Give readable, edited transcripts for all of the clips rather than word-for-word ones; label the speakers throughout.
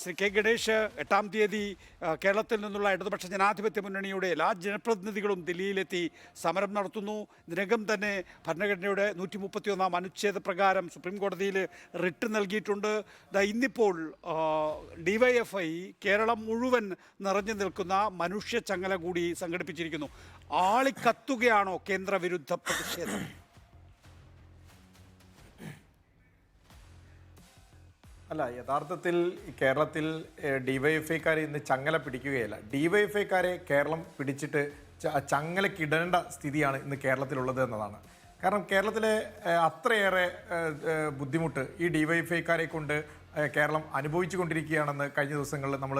Speaker 1: Shri K Ganesh 8-ാം തീയതി കേരളത്തിൽ നിന്നുള്ള ഇടതുപക്ഷ ജനാധിപത്യ മുന്നണിയുടെ എല്ലാ ജനപ്രതിനിധികളും ദില്ലിയിലെത്തി സമരം നടത്തുന്നു. ഇതിനകം തന്നെ ഭരണഘടനയുടെ 131-ാം അനുച്ഛേദ പ്രകാരം സുപ്രീം കോടതിയിൽ റിട്ട് നൽകിയിട്ടുണ്ട്. ഇന്നിപ്പോൾ DYFI കേരളം മുഴുവൻ നിറഞ്ഞു നിൽക്കുന്ന മനുഷ്യ ചങ്ങല കൂടി സംഘടിപ്പിച്ചിരിക്കുന്നു. ആളിക്കത്തുകയാണോ കേന്ദ്രവിരുദ്ധ പ്രതിഷേധം?
Speaker 2: അല്ല, യഥാർത്ഥത്തിൽ കേരളത്തിൽ DYFIക്കാരെ ഇന്ന് ചങ്ങല പിടിക്കുകയല്ല. DYFIക്കാരെ കേരളം പിടിച്ചിട്ട് ചങ്ങലക്കിടേണ്ട സ്ഥിതിയാണ് ഇന്ന് കേരളത്തിലുള്ളത് എന്നതാണ്. കാരണം കേരളത്തിലെ അത്രയേറെ ബുദ്ധിമുട്ട് ഈ DYFIക്കാരെ കൊണ്ട് കേരളം അനുഭവിച്ചു കൊണ്ടിരിക്കുകയാണെന്ന് കഴിഞ്ഞ ദിവസങ്ങളിൽ നമ്മൾ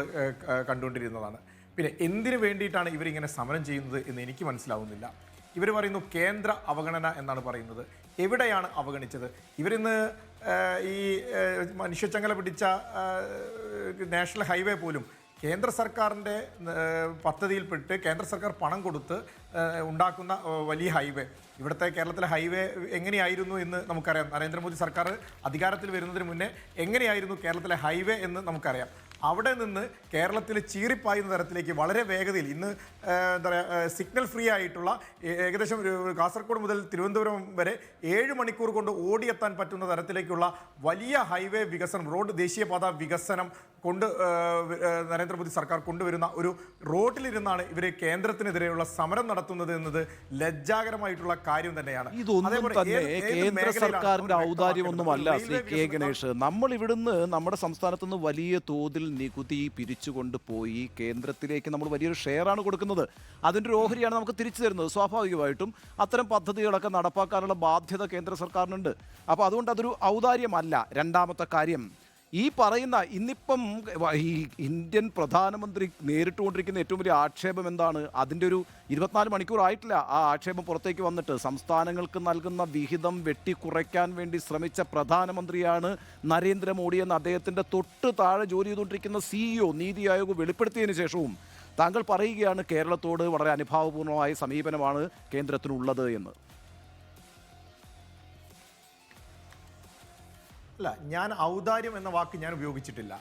Speaker 2: കണ്ടുകൊണ്ടിരുന്നതാണ്. പിന്നെ എന്തിനു വേണ്ടിയിട്ടാണ് ഇവരിങ്ങനെ സമരം ചെയ്യുന്നത് എന്ന് എനിക്ക് മനസ്സിലാവുന്നില്ല. ഇവർ പറയുന്നു കേന്ദ്ര അവഗണന എന്നാണ് പറയുന്നത്. എവിടെയാണ് അവഗണിച്ചത്? ഇവരിന്ന് ഈ മനുഷ്യച്ചങ്ങല പിടിച്ച നാഷണൽ ഹൈവേ പോലും കേന്ദ്ര സർക്കാരിൻ്റെ പദ്ധതിയിൽപ്പെട്ട് കേന്ദ്ര സർക്കാർ പണം കൊടുത്ത് ഉണ്ടാക്കുന്ന വലിയ ഹൈവേ, ഇവിടുത്തെ കേരളത്തിലെ ഹൈവേ എങ്ങനെയായിരുന്നു എന്ന് നമുക്കറിയാം. നരേന്ദ്രമോദി സർക്കാർ അധികാരത്തിൽ വരുന്നതിന് മുന്നേ എങ്ങനെയായിരുന്നു കേരളത്തിലെ ഹൈവേ എന്ന് നമുക്കറിയാം. അവിടെ നിന്ന് കേരളത്തിൽ ചീറിപ്പായുന്ന തരത്തിലേക്ക് വളരെ വേഗതയിൽ ഇന്ന് എന്താ പറയുക, സിഗ്നൽ ഫ്രീ ആയിട്ടുള്ള ഏകദേശം കാസർഗോഡ് മുതൽ തിരുവനന്തപുരം വരെ 7 മണിക്കൂർ കൊണ്ട് ഓടിയെത്താൻ പറ്റുന്ന തരത്തിലേക്കുള്ള വലിയ ഹൈവേ വികസനം, റോഡ് ദേശീയപാത വികസനം കൊണ്ട് നരേന്ദ്രമോദി സർക്കാർ കൊണ്ടുവരുന്ന ഒരു റോഡിലിരുന്നാണ് ഇവർ കേന്ദ്രത്തിനെതിരെയുള്ള സമരം നടത്തുന്നത് എന്നത് ലജ്ജാകരമായിട്ടുള്ള കാര്യം തന്നെയാണ്.
Speaker 3: ഇതൊന്നും തന്നെ കേന്ദ്ര സർക്കാരിന്റെ ഔദാര്യമൊന്നുമല്ല ശ്രീ കെ ഗണേഷ്. നമ്മൾ ഇവിടുന്ന് നമ്മുടെ സംസ്ഥാനത്ത് നിന്ന് വലിയ തോതിൽ നികുതി പിരിച്ചുകൊണ്ട് പോയി കേന്ദ്രത്തിലേക്ക് നമ്മൾ വലിയൊരു ഷെയറാണ് കൊടുക്കുന്നത്. അതിൻ്റെ ഒരു ഓഹരിയാണ് നമുക്ക് തിരിച്ചു തരുന്നത്. സ്വാഭാവികമായിട്ടും അത്തരം പദ്ധതികളൊക്കെ നടപ്പാക്കാനുള്ള ബാധ്യത കേന്ദ്ര സർക്കാരിനുണ്ട്. അപ്പോൾ അതുകൊണ്ട് അതൊരു ഔദാര്യമല്ല. രണ്ടാമത്തെ കാര്യം, ഈ പറയുന്ന ഇന്നിപ്പം ഈ ഇന്ത്യൻ പ്രധാനമന്ത്രി നേരിട്ടുകൊണ്ടിരിക്കുന്ന ഏറ്റവും വലിയ ആക്ഷേപം എന്താണ്? അതിൻ്റെ ഒരു 24 മണിക്കൂർ ആയിട്ടില്ല ആ ആക്ഷേപം പുറത്തേക്ക് വന്നിട്ട്. സംസ്ഥാനങ്ങൾക്ക് നൽകുന്ന വിഹിതം വെട്ടിക്കുറയ്ക്കാൻ വേണ്ടി ശ്രമിച്ച പ്രധാനമന്ത്രിയാണ് നരേന്ദ്രമോദി എന്ന് അദ്ദേഹത്തിൻ്റെ തൊട്ട് താഴെ ജോലി ചെയ്തുകൊണ്ടിരിക്കുന്ന CEO നീതി ആയോഗ് വെളിപ്പെടുത്തിയതിന് ശേഷവും താങ്കൾ പറയുകയാണ് കേരളത്തോട് വളരെ അനുഭാവപൂർണ്ണമായ സമീപനമാണ് കേന്ദ്രത്തിനുള്ളത് എന്ന്.
Speaker 2: അല്ല, ഞാൻ ഔദാര്യം എന്ന വാക്ക് ഞാൻ ഉപയോഗിച്ചിട്ടില്ല.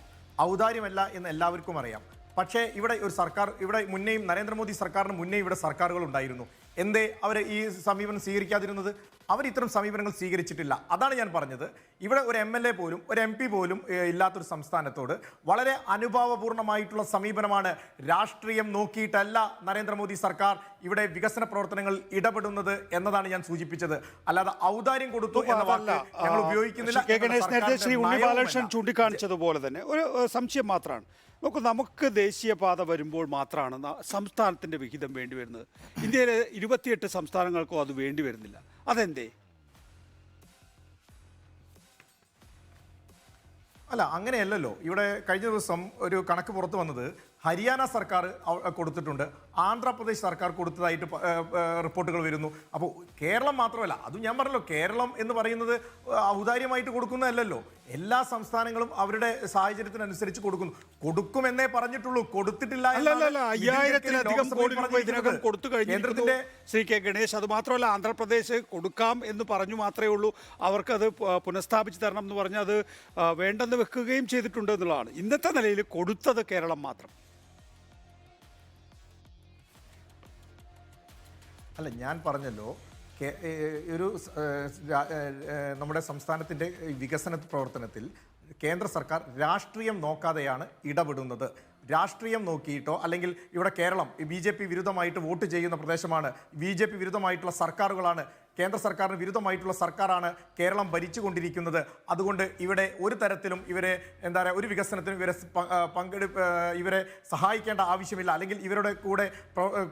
Speaker 2: ഔദാര്യമല്ല എന്ന് എല്ലാവർക്കും അറിയാം. പക്ഷേ ഇവിടെ ഒരു സർക്കാർ, ഇവിടെ മുന്നേയും നരേന്ദ്രമോദി സർക്കാരിന് മുന്നേ ഇവിടെ സർക്കാരുകൾ ഉണ്ടായിരുന്നു. എന്തേ അവർ ഈ സമീപനം സ്വീകരിക്കാതിരുന്നത്? അവർ ഇത്തരം സമീപനങ്ങൾ സ്വീകരിച്ചിട്ടില്ല. അതാണ് ഞാൻ പറഞ്ഞത്. ഇവിടെ ഒരു MLA പോലും ഒരു MP പോലും ഇല്ലാത്തൊരു സംസ്ഥാനത്തോട് വളരെ അനുഭാവപൂർണ്ണമായിട്ടുള്ള സമീപനമാണ്. രാഷ്ട്രീയം നോക്കിയിട്ടല്ല നരേന്ദ്രമോദി സർക്കാർ ഇവിടെ വികസന പ്രവർത്തനങ്ങൾ ഇടപെടുന്നത് എന്നതാണ് ഞാൻ സൂചിപ്പിച്ചത്. അല്ലാതെ ഔദാര്യം കൊടുത്തു എന്ന വാക്ക് ഞങ്ങൾ ഉപയോഗിക്കുന്നില്ല.
Speaker 1: നേരത്തെ ശ്രീ ഉണ്ണിബാലകൃഷ്ണൻ ചൂണ്ടിക്കാണിച്ചതുപോലെ തന്നെ ഒരു സംശയം മാത്രമാണ്. നമുക്ക് ദേശീയപാത വരുമ്പോൾ മാത്രമാണ് സംസ്ഥാനത്തിൻ്റെ വിഹിതം വേണ്ടി വരുന്നത്. ഇന്ത്യയിലെ 28 സംസ്ഥാനങ്ങൾക്കും അത് വേണ്ടി വരുന്നില്ല. അതെന്തേ?
Speaker 2: അല്ല, അങ്ങനെയല്ലല്ലോ. ഇവിടെ കഴിഞ്ഞ ദിവസം ഒരു കണക്ക് പുറത്തു വന്നത് ഹരിയാന സർക്കാർ കൊടുത്തിട്ടുണ്ട്, ആന്ധ്രാപ്രദേശ് സർക്കാർ കൊടുത്തതായിട്ട് റിപ്പോർട്ടുകൾ വരുന്നു. അപ്പോൾ കേരളം മാത്രമല്ല, അതും ഞാൻ പറഞ്ഞല്ലോ, കേരളം എന്ന് പറയുന്നത് ഔദാര്യമായിട്ട് കൊടുക്കുന്നതല്ലല്ലോ. എല്ലാ സംസ്ഥാനങ്ങളും അവരുടെ സാഹചര്യത്തിനനുസരിച്ച് കൊടുക്കുമെന്നേ പറഞ്ഞിട്ടുള്ളൂ. കൊടുത്തിട്ടില്ല.
Speaker 1: 5000-ലധികം കോടി രൂപ ഇതിനകം കൊടുത്തു കഴിഞ്ഞിട്ടുണ്ട് ശ്രീ കെ ഗണേഷ്. അത് മാത്രമല്ല, ആന്ധ്രാപ്രദേശ് കൊടുക്കാം എന്ന് പറഞ്ഞു മാത്രമേ ഉള്ളൂ. അവർക്കത് പുനഃസ്ഥാപിച്ച് തരണം എന്ന് പറഞ്ഞാൽ അത് വേണ്ടെന്ന് വെക്കുകയും ചെയ്തിട്ടുണ്ട് എന്നുള്ളതാണ്. ഇന്നത്തെ നിലയിൽ കൊടുത്തത് കേരളം മാത്രം.
Speaker 2: അല്ല, ഞാൻ പറഞ്ഞല്ലോ, ഒരു നമ്മുടെ സംസ്ഥാനത്തിൻ്റെ വികസന പ്രവർത്തനത്തിൽ കേന്ദ്ര സർക്കാർ രാഷ്ട്രീയം നോക്കാതെയാണ് ഇടപെടുന്നത്. രാഷ്ട്രീയം നോക്കിയിട്ടോ അല്ലെങ്കിൽ ഇവിടെ കേരളം BJP വിരുദ്ധമായിട്ട് വോട്ട് ചെയ്യുന്ന പ്രദേശമാണ്, BJP വിരുദ്ധമായിട്ടുള്ള സർക്കാരുകളാണ്, കേന്ദ്ര സർക്കാരിന് വിരുദ്ധമായിട്ടുള്ള സർക്കാരാണ് കേരളം ഭരിച്ചുകൊണ്ടിരിക്കുന്നത്. അതുകൊണ്ട് ഇവിടെ ഒരു തരത്തിലും ഇവരെ എന്താ പറയുക, ഒരു വികസനത്തിനും ഇവരെ സഹായിക്കേണ്ട ആവശ്യമില്ല, അല്ലെങ്കിൽ ഇവരുടെ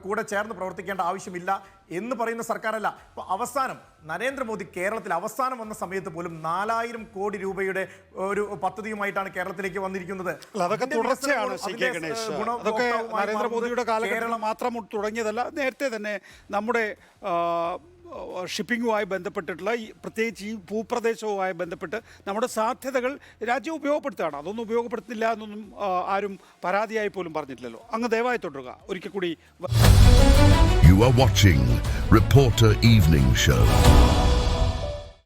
Speaker 2: കൂടെ ചേർന്ന് പ്രവർത്തിക്കേണ്ട ആവശ്യമില്ല എന്ന് പറയുന്ന സർക്കാരല്ല. ഇപ്പോൾ അവസാനം നരേന്ദ്രമോദി കേരളത്തിൽ അവസാനം വന്ന സമയത്ത് പോലും 4000 കോടി രൂപയുടെ ഒരു പദ്ധതിയുമായിട്ടാണ് കേരളത്തിലേക്ക് വന്നിരിക്കുന്നത്.
Speaker 1: അതൊക്കെ തുടർച്ചയാണ് ശ്രീ കെ ഗണേഷ്. അതൊക്കെ നരേന്ദ്രമോദിയുടെ കാലഘട്ടത്തിൽ മാത്രം തുടങ്ങിയതല്ല. നേരത്തെ തന്നെ നമ്മുടെ ഷിപ്പിങ്ങുമായി ബന്ധപ്പെട്ടിട്ടുള്ള പ്രത്യേകിച്ച് ഈ ഭൂപ്രദേശവുമായി ബന്ധപ്പെട്ട് നമ്മുടെ സാധ്യതകൾ രാജ്യം ഉപയോഗപ്പെടുത്തുകയാണ്. അതൊന്നും ഉപയോഗപ്പെടുത്തില്ല എന്നൊന്നും ആരും പരാതിയായി പോലും പറഞ്ഞിട്ടില്ലല്ലോ. അങ്ങ് ദയവായി തുടരുക. ഒരിക്കൽ കൂടി.
Speaker 4: You are watching Reporter Evening Show.